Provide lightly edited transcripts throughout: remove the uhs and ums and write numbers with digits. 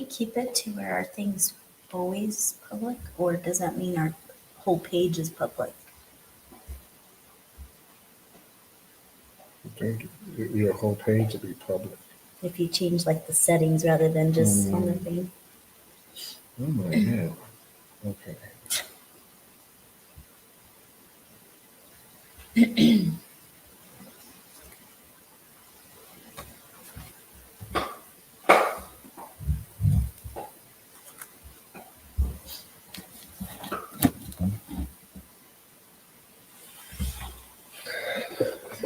keep it to where our thing's always public, or does that mean our whole page is public? I think your whole page will be public. If you change like the settings rather than just on the Mm. thing. Oh my God. Okay.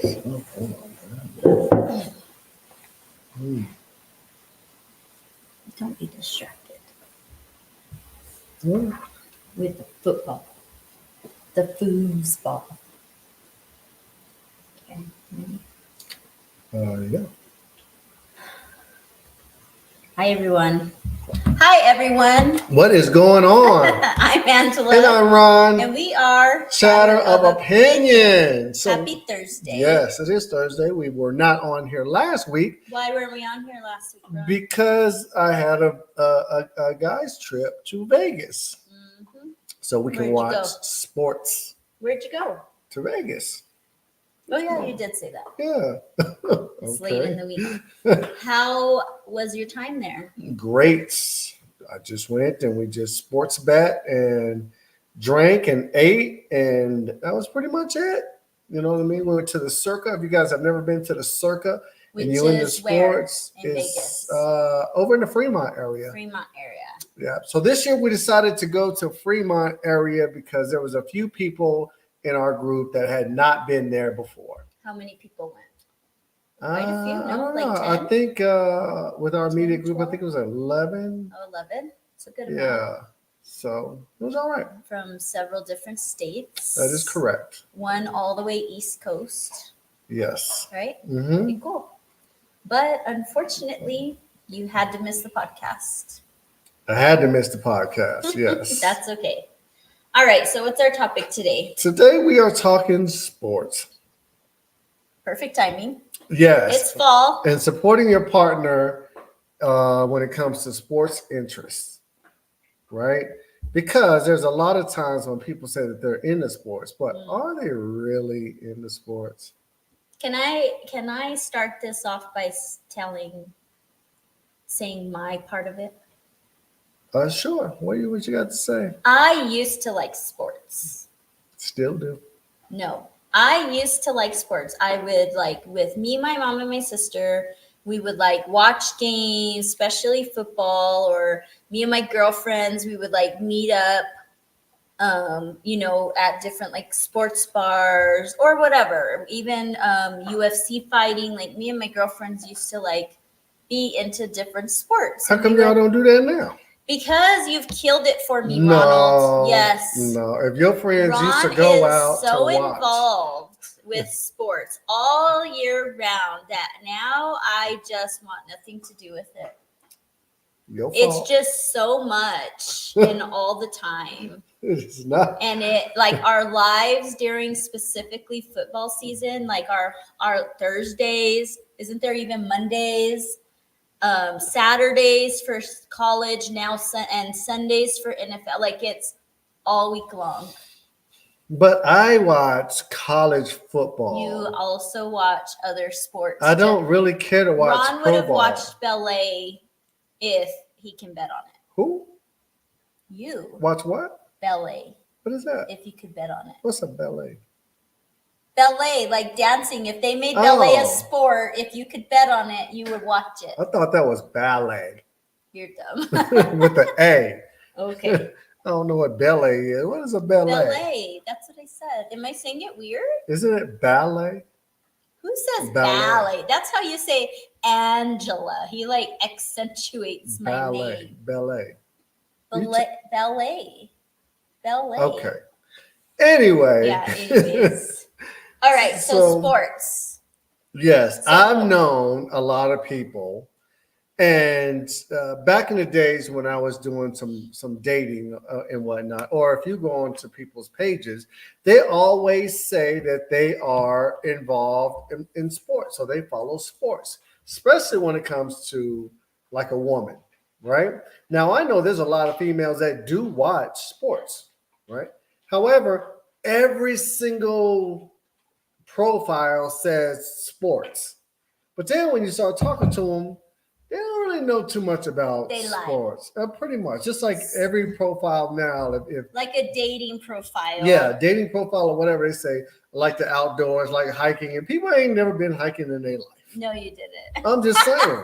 Oh, hold on. Hmm. Don't be distracted Well, with the football, the foosball. Okay. yeah. Hi everyone. Hi everyone. What is going on? I'm Angela. And I'm Ron. And we are Chatter of Opinion. So, Happy Thursday. yes, it is Thursday. We were not on here last week Why weren't we on here last week, Ron? because I had a guy's trip to Vegas. Mm-hmm. So we can Where'd you watch go? sports Where'd you go? to Vegas. Oh yeah, you did say that. Yeah. It's late in the week. How was your time there? Great. I just went and we just sports bet and drank and ate, and that was pretty much it. You know what I mean? We went to the Circa. If you guys have never been to the Circa Which and you're into is where sports, in it's Vegas? over in the Fremont area. Fremont area. Yeah. So this year we decided to go to Fremont area because there was a few people in our group that had not been there before. How many people went? Quite a few, no? I don't Like know. 10? I think with our 10, media group, I 12? think it was 11. Oh, 11? It's a good amount. Yeah. So it was all right. From several different states. That is correct. One all the way East Coast, Yes. right? Mm-hmm. Pretty cool. But unfortunately, you had to miss the podcast. I had to miss the podcast. Yes. That's okay. All right. So what's our topic today? Today we are talking sports. Perfect timing. Yes. It's fall. And supporting your partner when it comes to sports interests, right? Because there's a lot of times when people say that they're into sports, but are they really into sports? Can I start this off by saying my part of it? Sure. What you got to say? I used to like sports. Still do. No, I used to like sports. I would like with me, my mom, and my sister. We would like watch games, especially football, or me and my girlfriends. We would like meet up, at different like sports bars or whatever. Even UFC fighting. Like me and my girlfriends used to like be into different sports. How come y'all don't do that now? Because you've killed it for me, No, Ronald. Yes. No. If your friends Ron used to go is out so to watch. involved with sports all year round that now I just want nothing to do with it. Your fault. It's just so much and all the time. It's not. And it like our lives during specifically football season, like our Thursdays, isn't there even Mondays? Saturdays for college now, and Sundays for NFL. Like it's all week long. But I watch college football. You also watch other sports. I don't really care to watch Ron would have pro ball. watched ballet if he can bet on it. Who? You. Watch what? Ballet. What is that? If you could bet on it. What's a ballet? Ballet, like dancing. If they made ballet a Oh. sport, if you could bet on it, you would watch it. I thought that was ballet You're dumb. with the A. Okay. I don't know what ballet is. What is a ballet? Ballet. That's what I said. Am I saying it weird? Isn't it ballet? Who says Ballet. ballet? That's how you say Angela. He like accentuates my Ballet. name. Ballet. Ballet. Okay. Anyway. Yeah, anyways. All right, so sports. Yes, So- I've known a lot of people, and back in the days when I was doing some dating and whatnot, or if you go onto people's pages, they always say that they are involved in sports, so they follow sports, especially when it comes to like a woman. right? Now I know there's a lot of females that do watch sports, right? However, every single profile says sports. But then when you start talking to them, they don't really know too much about They lie. sports. Pretty much, just like every profile now. If Like a dating profile. yeah, dating profile or whatever they say, like the outdoors, like hiking, and people ain't never been hiking in their life. No, you didn't. I'm just saying.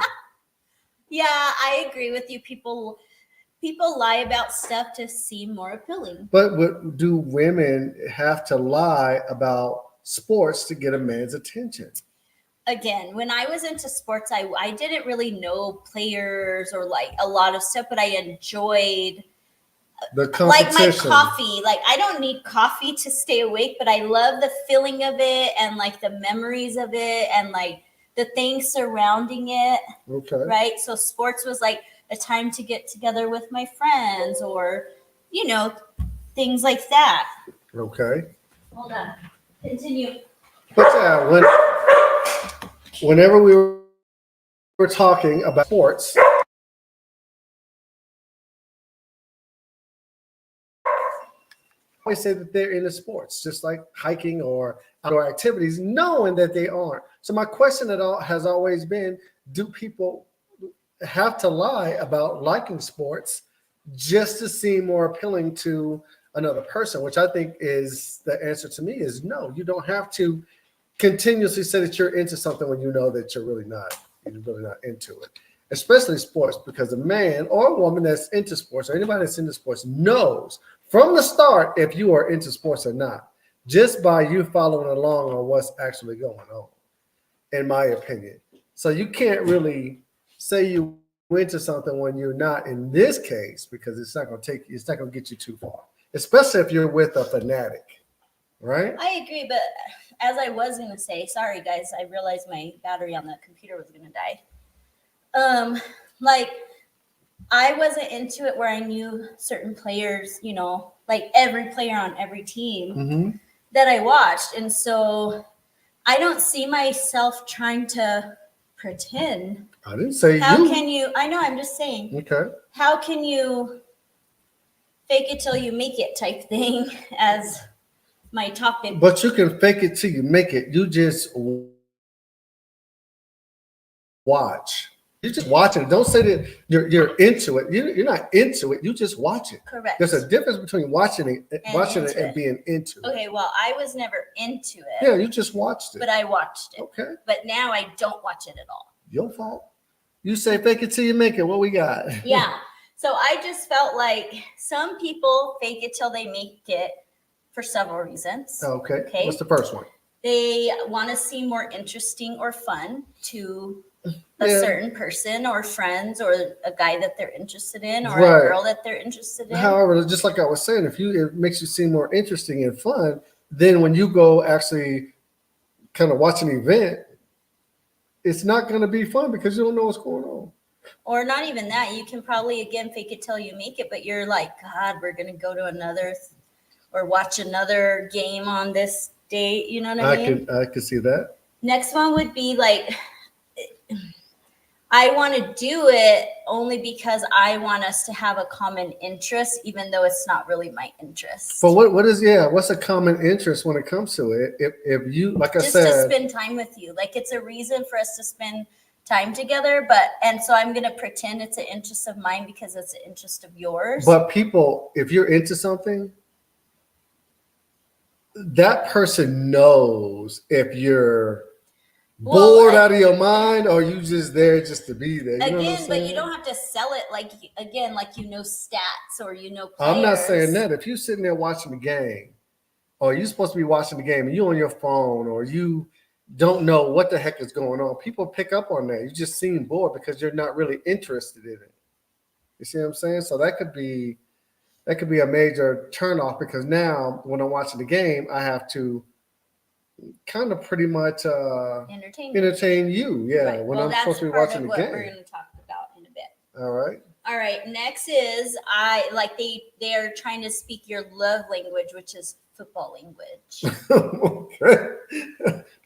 Yeah, I agree with you. People lie about stuff to seem more appealing. But do women have to lie about sports to get a man's attention? Again, when I was into sports, I didn't really know players or like a lot of stuff, but I enjoyed The like my competition. coffee. Like I don't need coffee to stay awake, but I love the feeling of it and like the memories of it and like the things surrounding it. Okay. Right? So sports was like a time to get together with my friends or, things like that. Okay. Hold on. Continue. But whenever we were talking about sports, always say that they're into sports, just like hiking or outdoor activities, knowing that they aren't. So my question has always been, do people have to lie about liking sports just to seem more appealing to another person? Which I think is the answer to me is no. You don't have to continuously say that you're into something when you know that you're really not into it, especially sports, because a man or a woman that's into sports or anybody that's into sports knows from the start if you are into sports or not, just by you following along on what's actually going on, in my opinion. So you can't really say you into something when you're not in this case, because it's not going to get you too far, especially if you're with a fanatic, right? I agree, but as I was going to say, sorry guys, I realized my battery on the computer was going to die. Like I wasn't into it where I knew certain players, like every player on every team that I watched. And so I don't see myself trying to pretend. I didn't say How you. can you, I know, I'm just saying, Okay. how can you fake it till you make it type thing as my topic? But you can fake it till you make it. You just watch. You just watching it. Don't say that you're into it. You're not into it. You just watch it. Correct. There's a difference between watching it into and being into it. Okay, well, I was never into it. Yeah, you just watched it. But I watched it. Okay. But now I don't watch it at all. Your fault. You say fake it till you make it. What we got? Yeah. So I just felt like some people fake it till they make it for several reasons. Okay. What's the first one? They want to seem more interesting or fun to a certain person or friends or a guy that they're interested in or a girl that they're interested in. However, just like I was saying, it makes you seem more interesting and fun, then when you go actually kind of watch an event, it's not going to be fun because you don't know what's going on. Or not even that. You can probably, again, fake it till you make it, but you're like, God, we're going to go to another or watch another game on this date. You know what I mean? I could see that. Next one would be like, I want to do it only because I want us to have a common interest, even though it's not really my interest. But what's a common interest when it comes to it? If you, like I said, just to spend time with you, like it's a reason for us to spend time together. And so I'm gonna pretend it's an interest of mine because it's an interest of yours. But people, if you're into something, that person knows if you're bored out of your mind or you just there just to be there. But you don't have to sell it like stats or players. I'm not saying that. If you're sitting there watching the game or you're supposed to be watching the game and you're on your phone or you don't know what the heck is going on, people pick up on that. You just seem bored because you're not really interested in it. You see what I'm saying? So that could be a major turnoff because now when I'm watching the game, I have to kind of pretty much entertain you. Yeah. Right. When I'm supposed to be watching the game. We're going to talk about in a bit. All right. All right. Next is they are trying to speak your love language, which is football language. Okay.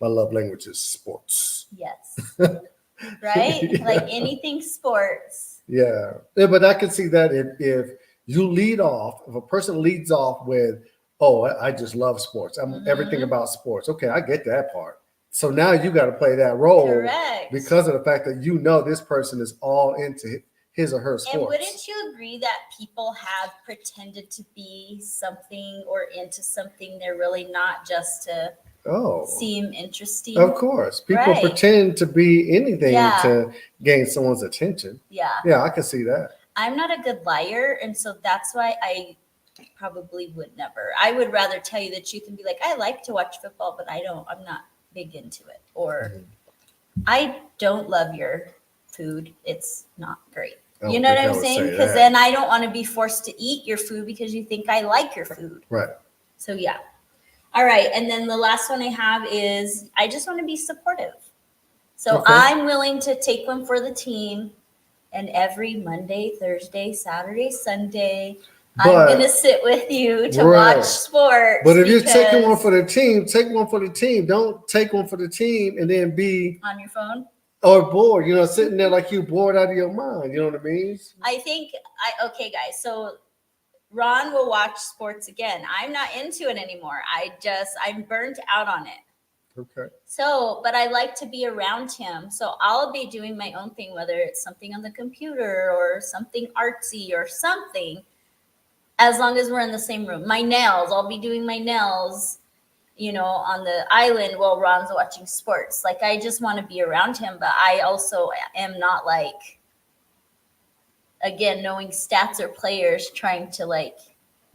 My love language is sports. Yes. Right? Like anything sports. Yeah. Yeah, but I can see that if you lead off, if a person leads off with, "Oh, I just love sports. I'm everything Hmm. about sports." Okay, I get that part. So now you got to play that role Correct. because of the fact that you know this person is all into his or her And sports. wouldn't you agree that people have pretended to be something or into something they're really not, just to Oh, seem of interesting? course. People Right. pretend to be anything Yeah. to gain someone's attention. Yeah. Yeah, I can see that. I'm not a good liar, and so that's why I probably would never. I would rather tell you the truth and be like, I like to watch football, but I'm not big into it. Or Mhm. I don't love your food. It's not great. I You don't know what think I I'm would saying? say Because that. then I don't want to be forced to eat your food because you think I like your food. Right. So, yeah. All right. And then the last one I have is I just want to be supportive. So Okay. I'm willing to take one for the team. And every Monday, Thursday, Saturday, Sunday, I'm going to But sit with you to watch right. sports But if you're taking one because for the team, take one for the team. Don't take one for the team and then be on your phone. or bored, sitting there like you bored out of your mind. You know what I mean? I think okay, guys. So Ron will watch sports again. I'm not into it anymore. I'm burnt out on it. Okay. So, but I like to be around him. So I'll be doing my own thing, whether it's something on the computer or something artsy or something, as long as we're in the same room. My nails, I'll be doing my nails, on the island while Ron's watching sports. Like, I just want to be around him, but I also am not like, again, knowing stats or players trying to like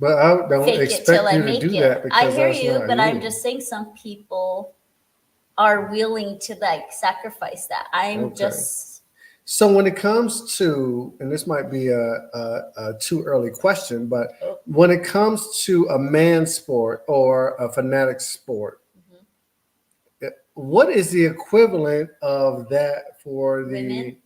But I don't fake it till expect I you to make do that it. I because hear that's you, not but I'm you. just saying some people are willing to like sacrifice that. I'm Okay. just So when it comes to, and this might be a too early question, but oh, when it comes to a man sport or a fanatic sport, mhm. what is the equivalent of that for the? Women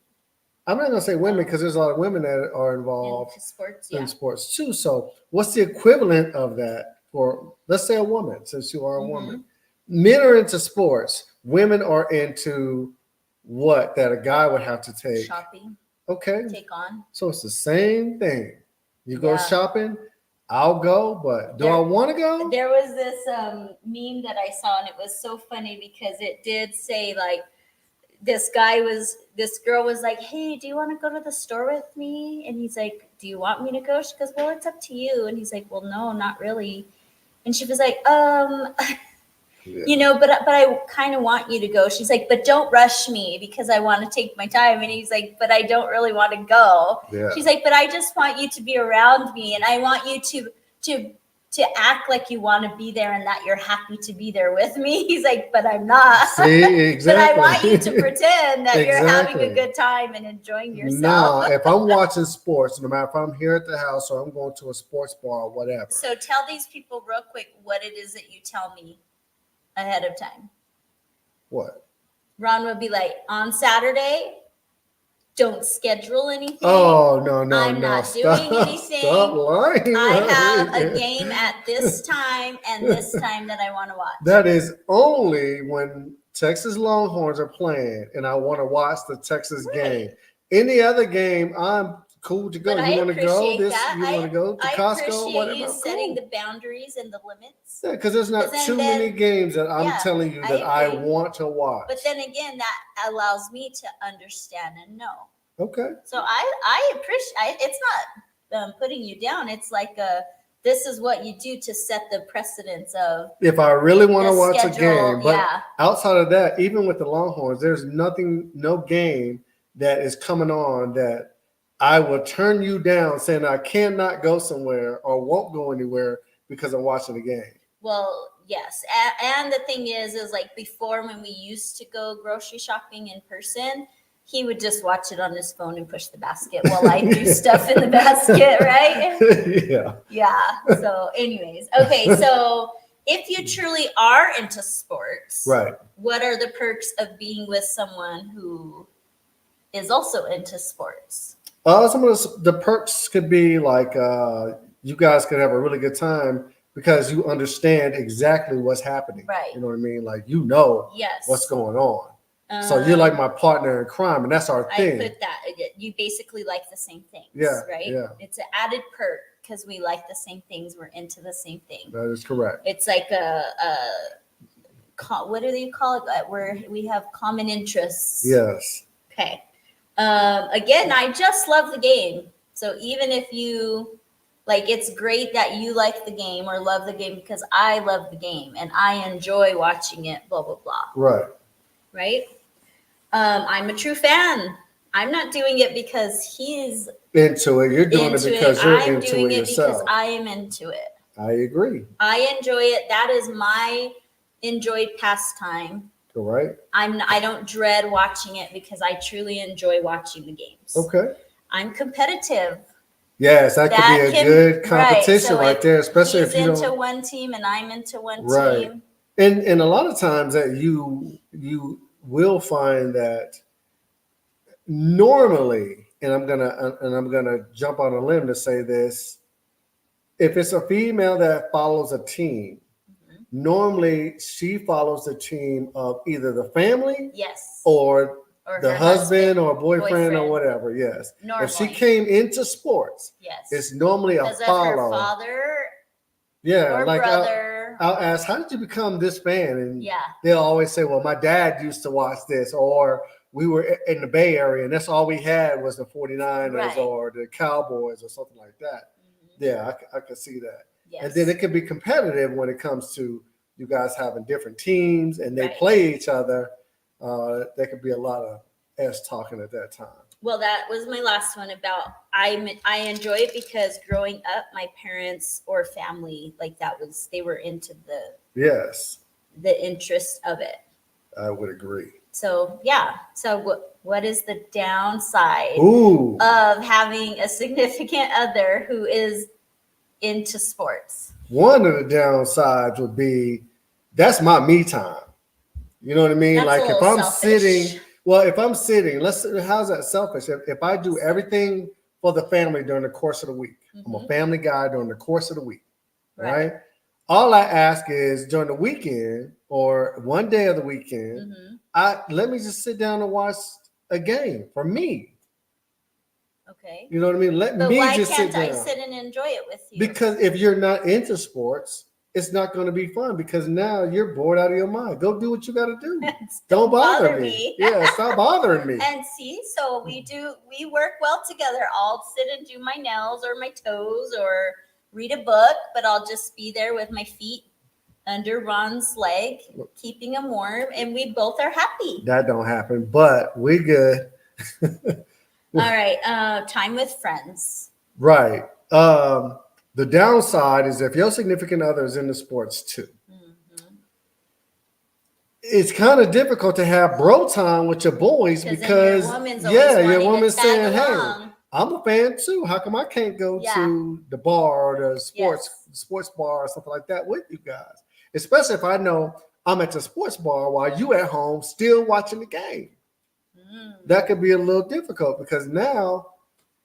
I'm not gonna say women oh, because there's a lot of women that are involved into sports, in yeah. sports too. So what's the equivalent of that for, let's say, a woman, since you are a woman? Hmm. Men are into sports. Women are into what that a guy would have to take. Shopping, Okay, take on. so it's the same thing. You go Yeah. shopping, I'll go, but do I There want to go? there was this meme that I saw, and it was so funny because it did say like this girl was like, hey, do you want to go to the store with me? And he's like, do you want me to go? She goes, well, it's up to you. And he's like, well, no, not really. And she was like, Yeah. but I kind of want you to go. She's like, but don't rush me because I want to take my time. And he's like, but I don't really want to go. Yeah. She's like, but I just want you to be around me, and I want you to to act like you want to be there and that you're happy to be there with me. He's like, but I'm not. See, But I exactly. want you to pretend that you're having a Exactly. good time and enjoying Now, yourself. if I'm watching sports, no matter if I'm here at the house or I'm going to a sports bar or whatever, So tell these people real quick what it is that you tell me ahead of time. what? Ron would be like, on Saturday, don't schedule anything. Oh no, no, I'm no! not doing anything. Stop lying! I have a game at this time and this time that I want to watch. That is only when Texas Longhorns are playing, and I want to watch the Texas game. Right. Any other game, I'm cool to go. But You I want to go? appreciate that. You want to go to I Costco? appreciate Whatever. you I'm setting cool. the boundaries and the limits. Yeah, because there's not 'Cause too then- many games that I'm yeah, telling you I that I agree. want to watch. But then again, that allows me to understand and know. Okay. So I appreciate. It's not putting you down. It's like this is what you do to set the precedence of If I really want to the watch schedule. a game, but Yeah. outside of that, even with the Longhorns, there's no game that is coming on that I will turn you down saying I cannot go somewhere or won't go anywhere because I'm watching the game. Well, yes. And the thing is like before when we used to go grocery shopping in person, he would just watch it on his phone and push the basket while I do stuff in the basket, right? Yeah. Yeah. So, anyways, okay. So, if you truly are into sports, Right. what are the perks of being with someone who is also into sports? Some of the perks could be like you guys could have a really good time because you understand exactly what's happening. Right. You know what I mean? Like Yes. what's going on. So you're like my partner in crime, and that's our I thing. put that. You basically like the same things, Yeah, right? yeah. It's an added perk because we like the same things. We're into the same thing. That is correct. It's like what do they call it? Where we have common interests. Yes. Okay. Again, I just love the game. So even if you like, it's great that you like the game or love the game because I love the game and I enjoy watching it. Blah blah blah. Right. Right. I'm a true fan. I'm not doing it because he's Into it. You're doing it because you're I'm into doing it it yourself. because I am into it. I agree. I enjoy it. That is my enjoyed pastime. Right. I don't dread watching it because I truly enjoy watching the games. Okay. I'm competitive. Yes, that could be a good competition right there, especially if you he's into don't. one team and I'm into one Right. team. And a lot of times that you will find that normally, and I'm gonna jump on a limb to say this, if it's a female that follows a team, normally she follows the team of either the family, yes, or the her husband or boyfriend or whatever. Yes. Normally. If she came into sports, yes, it's normally a because follow. of her father, yeah, or like brother. I'll ask, how did you become this fan? And yeah, they'll always say, well, my dad used to watch this, or we were in the Bay Area and that's all we had was the 49ers right. or the Cowboys or something like that. Mm-hmm. Yeah, I could see that. Yes. And then it can be competitive when it comes to you guys having different teams and they right. play each other. There could be a lot of S talking at that time. Well, that was my last one about I enjoy it because growing up, my parents or family like they were into the interest of it. I would agree. So yeah. So what is the downside Ooh. of having a significant other who is into sports? One of the downsides would be that's my me time. You know what I mean? That's like if I'm selfish. if I'm sitting, how's that selfish? If I do everything for the family during the course of the week, I'm a family guy during the course of the week, right? All I ask is during the weekend or one day of the weekend, let me just sit down and watch a game for me. Okay. You know what I mean? But why can't I sit and enjoy it with you? Because if you're not into sports, it's not going to be fun because now you're bored out of your mind. Go do what you got to do. Don't bother me. Yeah, stop bothering me. And see, so we work well together. I'll sit and do my nails or my toes or read a book, but I'll just be there with my feet under Ron's leg, keeping him warm, and we both are happy. That don't happen, but we good. All right, time with friends. Right. The downside is if your significant other is into sports too, it's kind of difficult to have bro time with your boys because your woman's saying, "Hey, I'm a fan too. How come I can't go to the bar or the sports bar or something like that with you guys?" Especially if I know I'm at the sports bar while you at home still watching the game. That could be a little difficult because now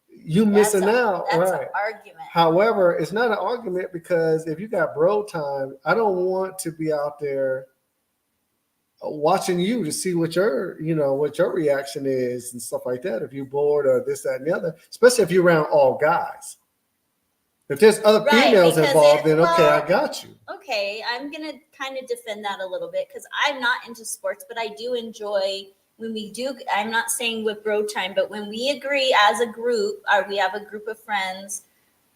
you missing out. That's an argument. However, it's not an argument because if you got bro time, I don't want to be out there watching you to see what your reaction is and stuff like that. If you're bored or this, that, and the other, especially if you're around all guys. If there's other females involved, then okay, I got you. Okay, I'm gonna kind of defend that a little bit because I'm not into sports, but I do enjoy when we do. I'm not saying with bro time, but when we agree as a group, or we have a group of friends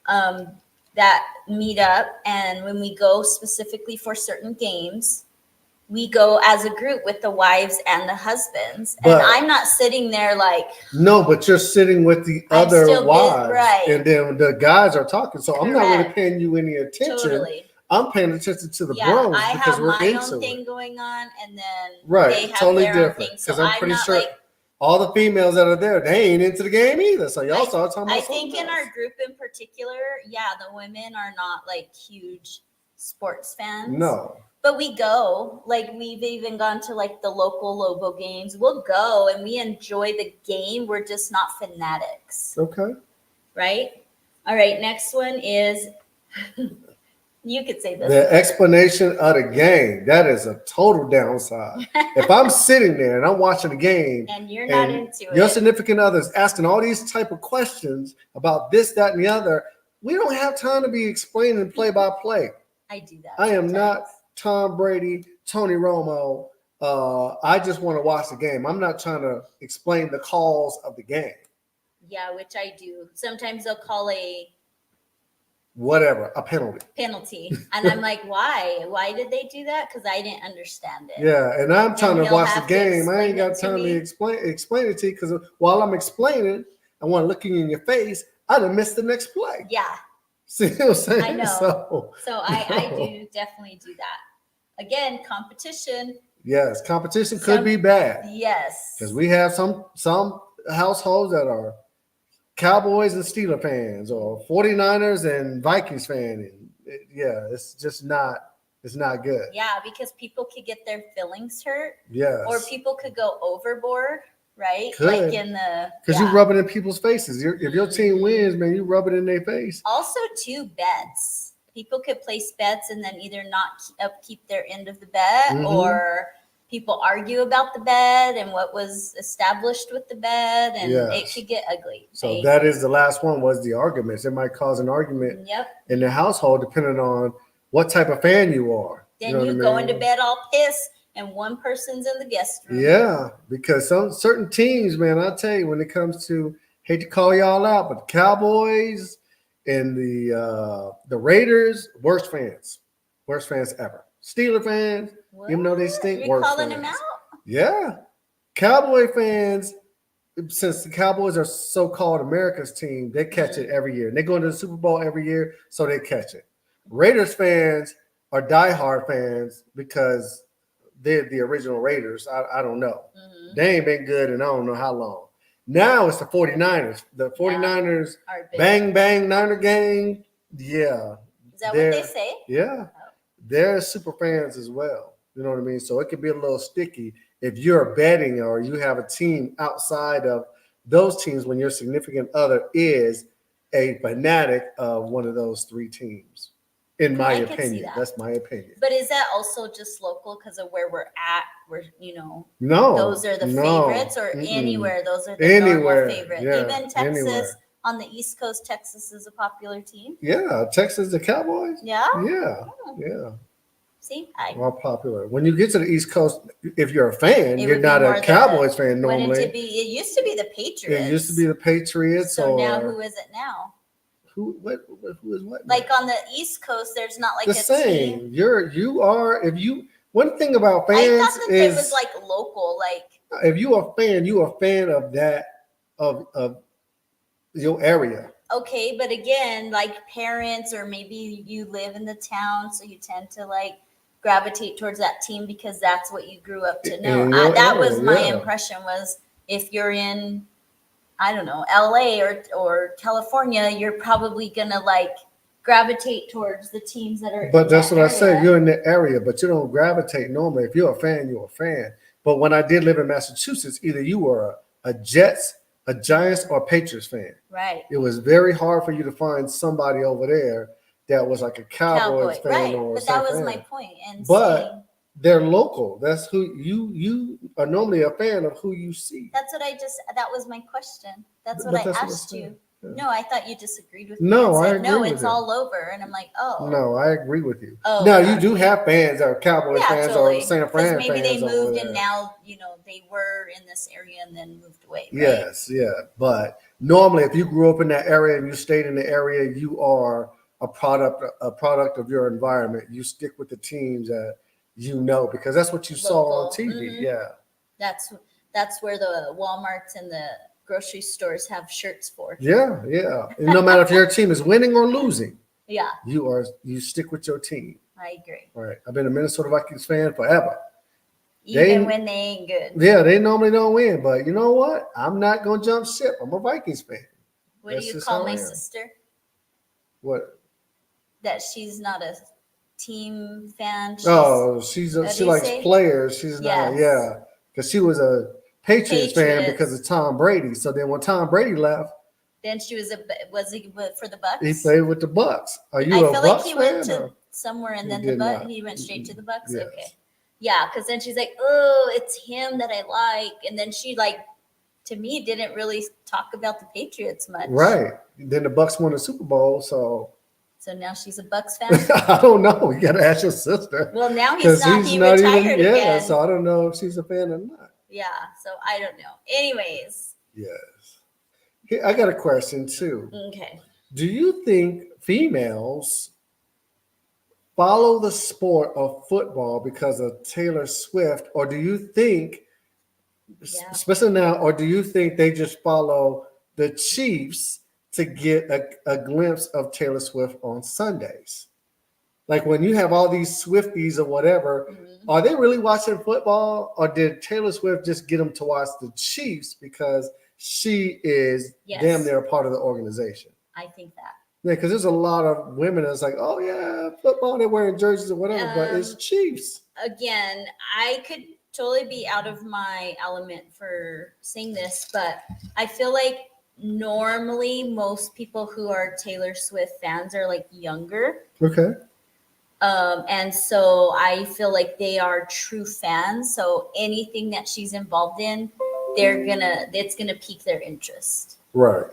that meet up, and when we go specifically for certain games, we go as a group with the wives and the husbands. And I'm not sitting there like... No, but you're sitting with the other wives. Right. And then the guys are talking. So I'm not really paying you any attention. Totally. I'm paying attention to the bros because we're into it. I have my own thing going on, and then they have totally their different. Because I'm pretty sure all the females that are there, they ain't into the game either. So y'all start talking about I think in our group in particular, the women are not like huge sports fans. No. But we go, like we've even gone to like the local Lobo games. We'll go and we enjoy the game. We're just not fanatics. Okay. Right? All right. Next one is You could say this. The explanation of the game, that is a total downside. If I'm sitting there and I'm watching the game and you're not and into your it. significant other is asking all these type of questions about this, that, and the other, we don't have time to be explaining play by play. I do that. I am not sometimes. Tom Brady, Tony Romo. I just want to watch the game. I'm not trying to explain the calls of the game. Yeah, which I do. Sometimes they'll call a Whatever, a penalty. and I'm like, why? Why did they do that? Because I didn't understand it. Yeah, and I'm trying to he'll watch the have to game. I ain't explain got it to time to me. explain it to you because while I'm explaining, I want to look you in your face. I done missed the next play. Yeah. See what I'm saying? I know. So I No. do definitely do that. Again, competition. Yes, competition could be bad Yes. because we have some households that are Cowboys and Steeler fans or 49ers and Vikings fan. And it's just not, it's not good. Yeah, because people could get their feelings hurt Yes. or people could go overboard, right? Could. Like in the Because you rub it in people's faces. If your team wins, man, you rub it in their face. Also, too, bets. People could place bets and then either not upkeep their end of the bet, Mhm. or people argue about the bet and what was established with the bet, and Yes. it could get ugly. So right? that is the last one, was the arguments. It might cause an argument Yep. in the household depending on what type of fan you are. Then know you what I go mean? into bed all pissed, and one person's in the guest room. Yeah, because some certain teams, man, I tell you, when it comes to, hate to call y'all out, but the Cowboys and the Raiders, worst fans ever. Steeler fans, even though they stink, You're worst calling fans. them out? Yeah, Cowboy fans, since the Cowboys are so-called America's team, they catch it every year. And they go into the Super Bowl every year, so they catch it. Raiders fans are diehard fans because they're the original Raiders. I don't know. Mhm. They ain't been good in I don't know how long. Now it's the 49ers. The 49ers, Are big. bang, bang, Niner gang. Yeah. Is that what they're- they say? Yeah. They're super fans as well. You know what I mean? So it could be a little sticky if you're betting or you have a team outside of those teams when your significant other is a fanatic of one of those three teams. In my I could see opinion. that. That's my opinion. But is that also just local because of where we're at? Where, No. those are the no, favorites, or mm-mm. anywhere those are the Anywhere, normal favorite. yeah, Even Texas, anywhere. on the East Coast, Texas is a popular team. Yeah, Texas, the Cowboys. Yeah. Yeah, Oh, yeah, see, more popular. When you get to the East Coast, if you're a fan, It you're would be not more a the- Cowboys fan wanted normally. to be. It used to be the Patriots. It used to be the Patriots, So or now, who is it now? who is what? Like on the East Coast, there's not like the a same. team. You are. If you, one thing about I fans thought that there is was like local, like if you are a fan, you are a fan of that of your area. okay, but again, like parents, or maybe you live in the town, so you tend to like gravitate towards that team because that's what you grew up to know. In your That area, was my yeah. impression, was if you're in, I don't know, LA or California, you're probably gonna like gravitate towards the teams that are. But in that's that what I said. area. You're in the area, but you don't gravitate normally. If you're a fan, you're a fan. But when I did live in Massachusetts, either you were a Jets, a Giants, or a Patriots fan. Right. It was very hard for you to find somebody over there that was like a Cowboys fan Right. or But some that was fan. my point. And But- saying, They're local. That's who you are normally a fan of who you see. that's what that was my question. That's what But I that's what I asked said. you. Yeah. No, I thought you disagreed with me. No, and I said, no, agree with it's you. all over. And I'm like, oh. No, I agree with you. Oh, now okay. you do have fans that are Cowboys fans totally. or San 'Cause Fran maybe fans they over moved there. and now, they were in this area and then moved away. Right? Yes, yeah. But normally if you grew up in that area and you stayed in the area, you are a product of your environment. You stick with the teams that you know because that's what you saw on Local. TV. Mhm. Yeah. That's where the Walmarts and the grocery stores have shirts for. Yeah, yeah. And no matter if your team is winning or losing, Yeah, you stick with your team. I agree. Right. I've been a Minnesota Vikings fan forever. Even when they ain't good. Yeah, they normally don't win, but you know what? I'm not gonna jump ship. I'm a Vikings fan. What That's do you just call how I my am. sister? What? That she's not a team fan. She's Oh, what she do you likes say? players. She's not. Yes. Yeah, because she was a Patriots fan Patriots. because of Tom Brady. So then when Tom Brady left, Then she was he for the Bucks? he played with the Bucks. Are you I a feel like Bucks he fan? went to or- somewhere, and He then did not. he went straight to the Bucks. Yes. Okay, yeah, because then she's like, oh, it's him that I like, and then she like, to me, didn't really talk about the Patriots much. Right. Then the Bucks won the Super Bowl, so So now she's a Bucks fan. I don't know. You got to ask your sister. Well, now Because he retired yeah, again. so I don't know if she's a fan or not. Yeah, so I don't know. Anyways, Yes. Here, I got a question too. okay. Do you think females follow the sport of football because of Taylor Swift, or do you think, Yeah. especially now, or do you think they just follow the Chiefs to get a glimpse of Taylor Swift on Sundays? Like when you have all these Swifties or whatever, Mhm. are they really watching football, or did Taylor Swift just get them to watch the Chiefs because she is Yes. damn near a part of the organization? I think that. Yeah, because there's a lot of women that's like, oh yeah, football, they're wearing jerseys or whatever, but it's Chiefs. Again, I could totally be out of my element for saying this, but I feel like normally most people who are Taylor Swift fans are like younger. Okay. And so I feel like they are true fans. So anything that she's involved in, it's gonna pique their interest. Right.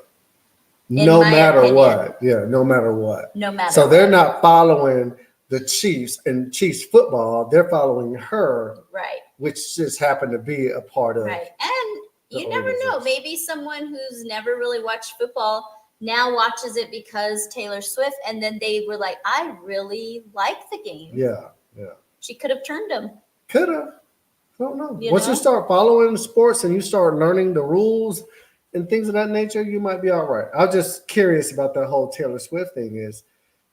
In No my matter opinion. what. Yeah, no matter what. No matter So they're what. not following the Chiefs and Chiefs football, they're following her, Right. which just happened to be a part of Right. And the you never know. organization. Maybe someone who's never really watched football now watches it because Taylor Swift, and then they were like, I really like the game. Yeah, She could have turned them. could have. I don't know. You Once know? you start following sports and you start learning the rules and things of that nature, you might be all right. I'm just curious about that whole Taylor Swift thing, is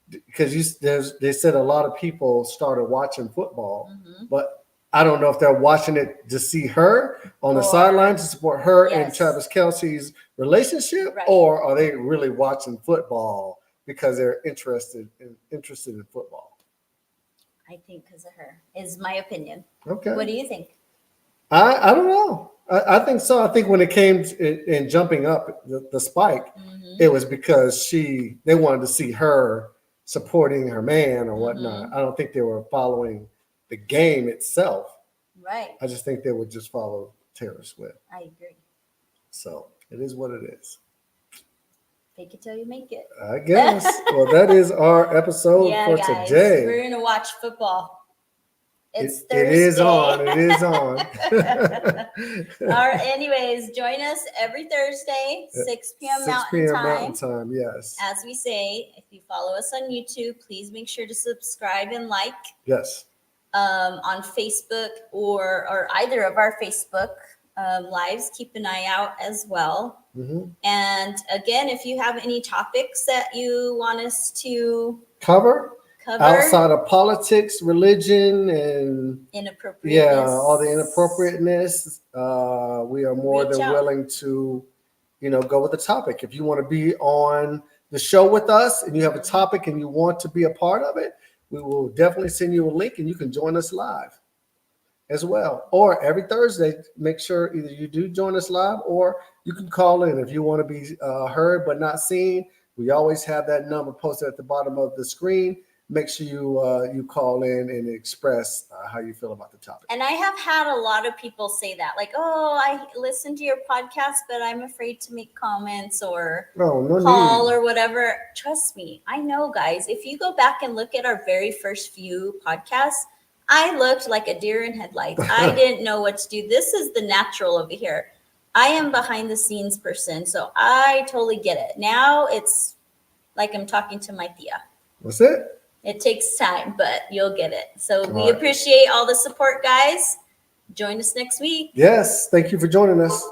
because they said a lot of people started watching football, Mhm. but I don't know if they're watching it to see her on the Or- sideline to support her and Yes. Travis Kelce's relationship, Right. or are they really watching football because they're interested in football? I think because of her, is my opinion. Okay. What do you think? I don't know. I think so. I think when it came in jumping up the spike, Mhm. it was because they wanted to see her supporting her man or whatnot. Mm-hmm. I don't think they were following the game itself. Right. I just think they would just follow Taylor Swift. I agree. So it is what it is. Fake it till you make it. I guess. Well, that is our episode Yeah, for guys. today. We're going to watch football. It's It Thursday. is on. It is on. All right, anyways, join us every Thursday, 6 p.m. 6 Mountain p.m. Time. Mountain Time, yes. As we say, if you follow us on YouTube, please make sure to subscribe and like Yes. on Facebook or either of our Facebook lives. Keep an eye out as well. Hmm. And again, if you have any topics that you want us to Cover cover, outside of politics, religion, and inappropriateness, all the inappropriateness, we are more Reach than out. willing to, go with the topic. If you want to be on the show with us and you have a topic and you want to be a part of it, we will definitely send you a link and you can join us live as well. Or every Thursday, make sure either you do join us live or you can call in if you want to be heard but not seen. We always have that number posted at the bottom of the screen. Make sure you call in and express how you feel about the topic. And I have had a lot of people say that, like, "Oh, I listened to your podcast, but I'm afraid to make comments or No call need. or whatever." Trust me, I know, guys. If you go back and look at our very first few podcasts, I looked like a deer in headlights. I didn't know what to do. This is the natural over here. I am behind the scenes person, so I totally get it. Now it's like I'm talking to my tia. That's it. It takes time, but you'll get it. So we All right. appreciate all the support, guys. Join us next week. Yes. Thank you for joining us.